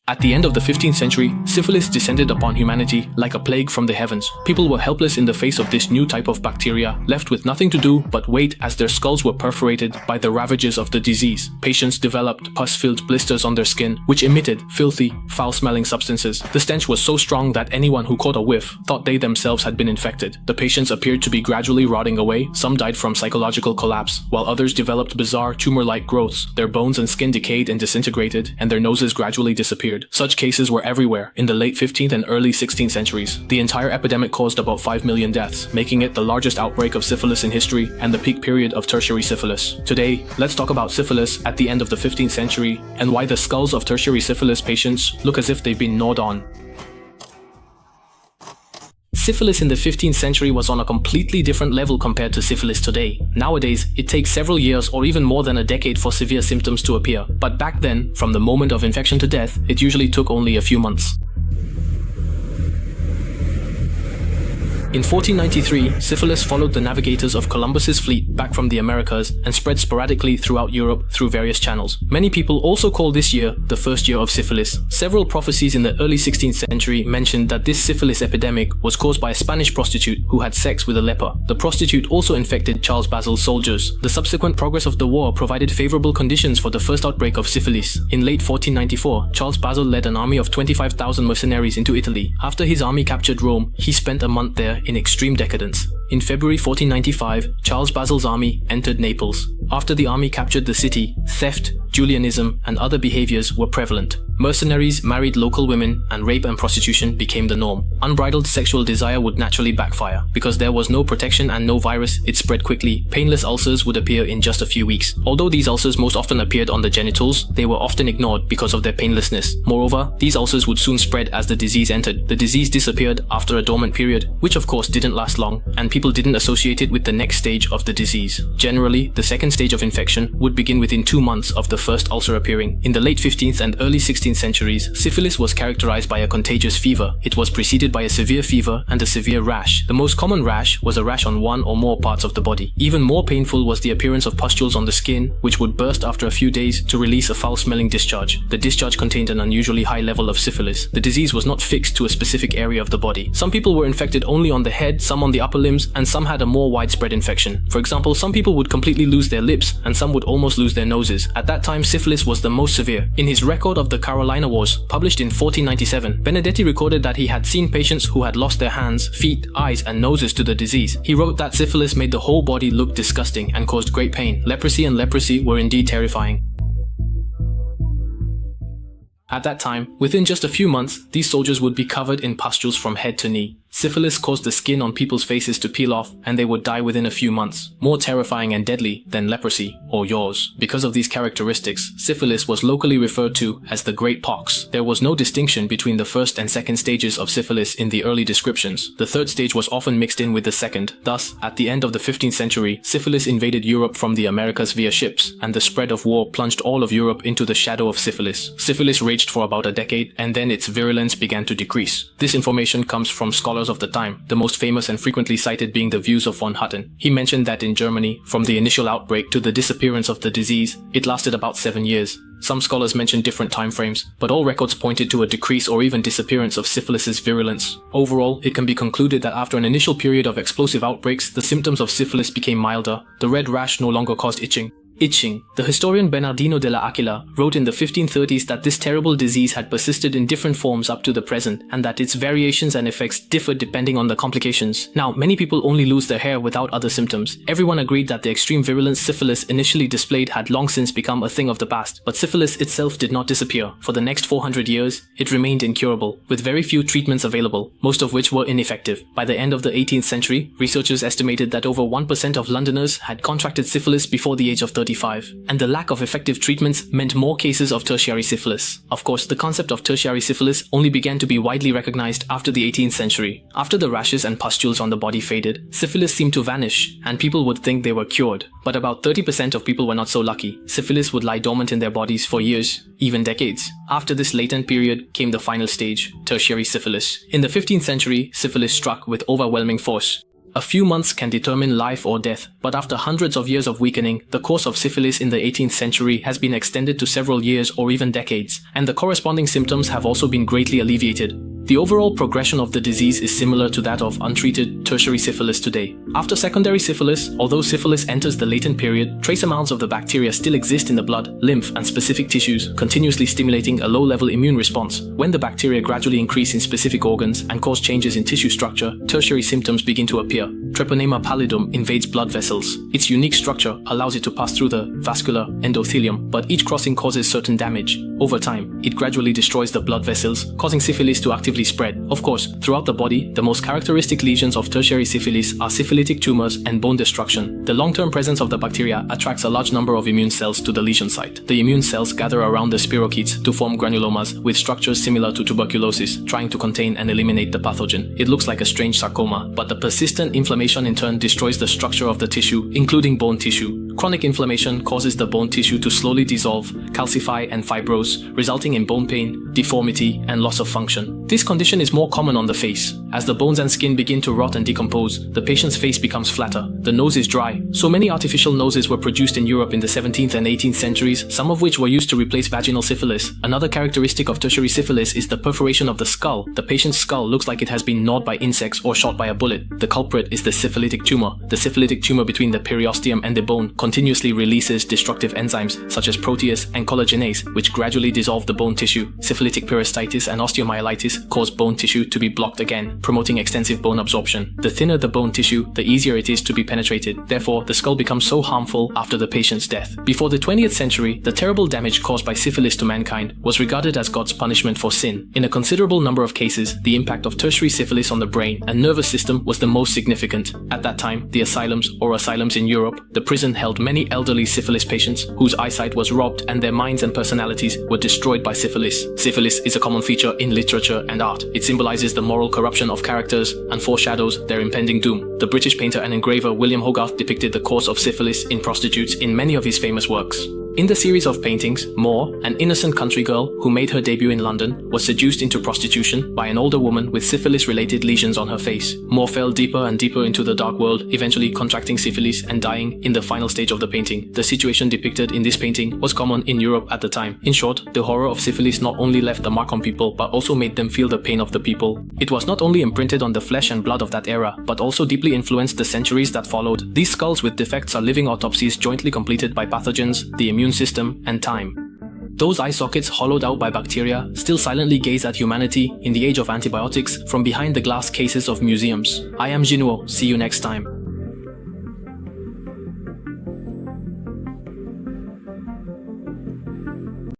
At the end of the 15th century, syphilis descended upon humanity like a plague from the heavens. People were helpless in the face of this new type of bacteria, left with nothing to do but wait as their skulls were perforated by the ravages of the disease. Patients developed pus-filled blisters on their skin, which emitted filthy, foul-smelling substances. The stench was so strong that anyone who caught a whiff thought they themselves had been infected. The patients appeared to be gradually rotting away. Some died from psychological collapse, while others developed bizarre tumor-like growths. Their bones and skin decayed and disintegrated, and their noses gradually disappeared. Such cases were everywhere in the late 15th and early 16th centuries. The entire epidemic caused about 5 million deaths, making it the largest outbreak of syphilis in history and the peak period of tertiary syphilis. Today, let's talk about syphilis at the end of the 15th century and why the skulls of tertiary syphilis patients look as if they've been gnawed on. Syphilis in the 15th century was on a completely different level compared to syphilis today. Nowadays, it takes several years or even more than a decade for severe symptoms to appear. But back then, from the moment of infection to death, it usually took only a few months. In 1493, syphilis followed the navigators of Columbus's fleet back from the Americas and spread sporadically throughout Europe through various channels. Many people also call this year the first year of syphilis. Several prophecies in the early 16th century mentioned that this syphilis epidemic was caused by a Spanish prostitute who had sex with a leper. The prostitute also infected Charles Basil's soldiers. The subsequent progress of the war provided favorable conditions for the first outbreak of syphilis. In late 1494, Charles Basil led an army of 25,000 mercenaries into Italy. After his army captured Rome, he spent a month there in extreme decadence. In February 1495, Charles Basil's army entered Naples. After the army captured the city, theft, Julianism, and other behaviors were prevalent. Mercenaries married local women, and rape and prostitution became the norm. Unbridled sexual desire would naturally backfire. Because there was no protection and no virus, it spread quickly. Painless ulcers would appear in just a few weeks. Although these ulcers most often appeared on the genitals, they were often ignored because of their painlessness. Moreover, these ulcers would soon spread as the disease entered. The disease disappeared after a dormant period, which of course didn't last long, and people didn't associate it with the next stage of the disease. Generally, the second stage of infection would begin within 2 months of the first ulcer appearing. In the late 15th and early 16th centuries, syphilis was characterized by a contagious fever. It was preceded by a severe fever and a severe rash. The most common rash was a rash on one or more parts of the body. Even more painful was the appearance of pustules on the skin, which would burst after a few days to release a foul-smelling discharge. The discharge contained an unusually high level of syphilis. The disease was not fixed to a specific area of the body. Some people were infected only on the head, some on the upper limbs, and some had a more widespread infection. For example, some people would completely lose their lips, and some would almost lose their noses. At that time, syphilis was the most severe. In his record of the Carolina Wars, published in 1497, Benedetti recorded that he had seen patients who had lost their hands, feet, eyes, and noses to the disease. He wrote that syphilis made the whole body look disgusting and caused great pain. Leprosy and leprosy were indeed terrifying. At that time, within just a few months, these soldiers would be covered in pustules from head to knee. Syphilis caused the skin on people's faces to peel off, and they would die within a few months, more terrifying and deadly than leprosy or yaws. Because of these characteristics, syphilis was locally referred to as the Great Pox. There was no distinction between the first and second stages of syphilis in the early descriptions. The third stage was often mixed in with the second. Thus, at the end of the 15th century, syphilis invaded Europe from the Americas via ships, and the spread of war plunged all of Europe into the shadow of syphilis. Syphilis raged for about a decade, and then its virulence began to decrease. This information comes from scholars of the time, the most famous and frequently cited being the views of von Hutten. He mentioned that in Germany, from the initial outbreak to the disappearance of the disease, it lasted about 7 years. Some scholars mentioned different timeframes, but all records pointed to a decrease or even disappearance of syphilis's virulence. Overall, it can be concluded that after an initial period of explosive outbreaks, the symptoms of syphilis became milder. The red rash no longer caused itching. The historian Bernardino della Aquila wrote in the 1530s that this terrible disease had persisted in different forms up to the present, and that its variations and effects differed depending on the complications. Now, many people only lose their hair without other symptoms. Everyone agreed that the extreme virulence syphilis initially displayed had long since become a thing of the past, but syphilis itself did not disappear. For the next 400 years, it remained incurable, with very few treatments available, most of which were ineffective. By the end of the 18th century, researchers estimated that over 1% of Londoners had contracted syphilis before the age of 35, and the lack of effective treatments meant more cases of tertiary syphilis. Of course, the concept of tertiary syphilis only began to be widely recognized after the 18th century. After the rashes and pustules on the body faded, syphilis seemed to vanish, and people would think they were cured. But about 30% of people were not so lucky. Syphilis would lie dormant in their bodies for years, even decades. After this latent period came the final stage, tertiary syphilis. In the 15th century, syphilis struck with overwhelming force. A few months can determine life or death, but after hundreds of years of weakening, the course of syphilis in the 18th century has been extended to several years or even decades, and the corresponding symptoms have also been greatly alleviated. The overall progression of the disease is similar to that of untreated tertiary syphilis today. After secondary syphilis, although syphilis enters the latent period, trace amounts of the bacteria still exist in the blood, lymph, and specific tissues, continuously stimulating a low-level immune response. When the bacteria gradually increase in specific organs and cause changes in tissue structure, tertiary symptoms begin to appear. Treponema pallidum invades blood vessels. Its unique structure allows it to pass through the vascular endothelium, but each crossing causes certain damage. Over time, it gradually destroys the blood vessels, causing syphilis to actively spread. Of course, throughout the body, the most characteristic lesions of tertiary syphilis are syphilitic tumors and bone destruction. The long-term presence of the bacteria attracts a large number of immune cells to the lesion site. The immune cells gather around the spirochetes to form granulomas with structures similar to tuberculosis, trying to contain and eliminate the pathogen. It looks like a strange sarcoma, but the persistent inflammation in turn destroys the structure of the tissue, including bone tissue. Chronic inflammation causes the bone tissue to slowly dissolve, calcify, and fibrose, resulting in bone pain, deformity, and loss of function. This condition is more common on the face. As the bones and skin begin to rot and decompose, the patient's face becomes flatter. The nose is dry. So many artificial noses were produced in Europe in the 17th and 18th centuries, some of which were used to replace vaginal syphilis. Another characteristic of tertiary syphilis is the perforation of the skull. The patient's skull looks like it has been gnawed by insects or shot by a bullet. The culprit is the syphilitic tumor. The syphilitic tumor between the periosteum and the bone continuously releases destructive enzymes such as protease and collagenase, which gradually dissolve the bone tissue. Syphilitic pericystitis and osteomyelitis cause bone tissue to be blocked again, promoting extensive bone absorption. The thinner the bone tissue, the easier it is to be penetrated. Therefore, the skull becomes so harmful after the patient's death. Before the 20th century, the terrible damage caused by syphilis to mankind was regarded as God's punishment for sin. In a considerable number of cases, the impact of tertiary syphilis on the brain and nervous system was the most significant. At that time, the asylums in Europe, the prison held many elderly syphilis patients whose eyesight was robbed and their minds and personalities were destroyed by syphilis. Syphilis is a common feature in literature and art. It symbolizes the moral corruption of characters and foreshadows their impending doom. The British painter and engraver William Hogarth depicted the course of syphilis in prostitutes in many of his famous works. In the series of paintings, Moore, an innocent country girl who made her debut in London, was seduced into prostitution by an older woman with syphilis-related lesions on her face. Moore fell deeper and deeper into the dark world, eventually contracting syphilis and dying in the final stage of the painting. The situation depicted in this painting was common in Europe at the time. In short, the horror of syphilis not only left a mark on people, but also made them feel the pain of the people. It was not only imprinted on the flesh and blood of that era, but also deeply influenced the centuries that followed. These skulls with defects are living autopsies jointly completed by pathogens, the immune system, and time. Those eye sockets hollowed out by bacteria still silently gaze at humanity in the age of antibiotics from behind the glass cases of museums. I am Jinuo, see you next time.